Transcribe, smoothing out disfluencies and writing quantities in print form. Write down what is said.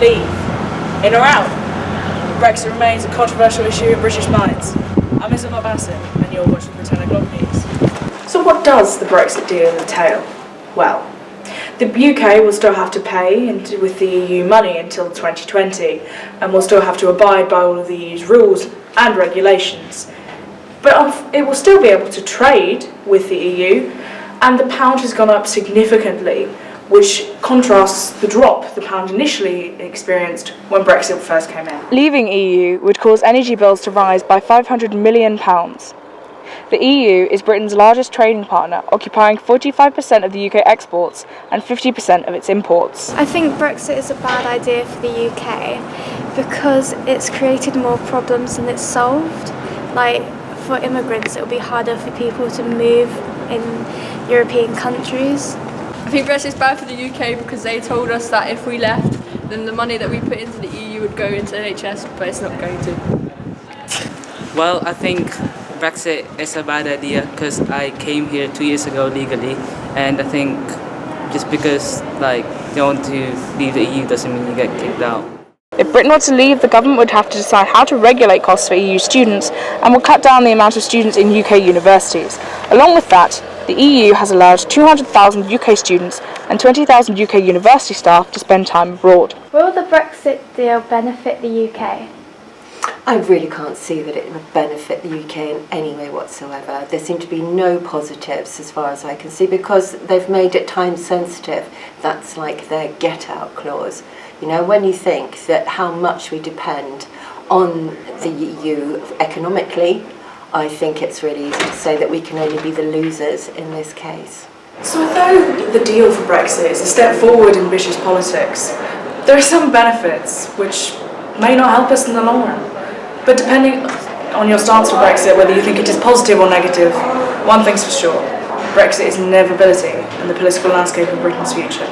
leave. In or out? Brexit remains a controversial issue in British minds. I'm Isabel Bassett, and you're watching the 10 o'clock news. So what does the Brexit deal entail? Well, the UK will still have to pay with the EU money until 2020, and will still have to abide by all of the EU's rules and regulations. But it will still be able to trade with the EU, and the pound has gone up significantly, which contrasts the drop the pound initially experienced when Brexit first came in. Leaving EU would cause energy bills to rise by £500 million. The EU is Britain's largest trading partner, occupying 45% of the UK exports and 50% of its imports. I think Brexit is a bad idea for the UK because it's created more problems than it's solved. Like, for immigrants, it'll be harder for people to move in European countries. I think Brexit's bad for the UK because they told us that if we left, then the money that we put into the EU would go into NHS, but it's not going to. Well, I think Brexit is a bad idea because I came here 2 years ago legally, and I think just because you want to leave the EU doesn't mean you get kicked out. If Britain were to leave, the government would have to decide how to regulate costs for EU students and will cut down the amount of students in UK universities. Along with that, the EU has allowed 200,000 UK students and 20,000 UK university staff to spend time abroad. Will the Brexit deal benefit the UK? I really can't see that it would benefit the UK in any way whatsoever. There seem to be no positives as far as I can see because they've made it time sensitive. That's like their get out clause. You know, when you think that how much we depend on the EU economically, I think it's really easy to say that we can only be the losers in this case. So although the deal for Brexit is a step forward in British politics, there are some benefits which may not help us in the long run. But depending on your stance for Brexit, whether you think it is positive or negative, one thing's for sure, Brexit is an inevitability in the political landscape of Britain's future.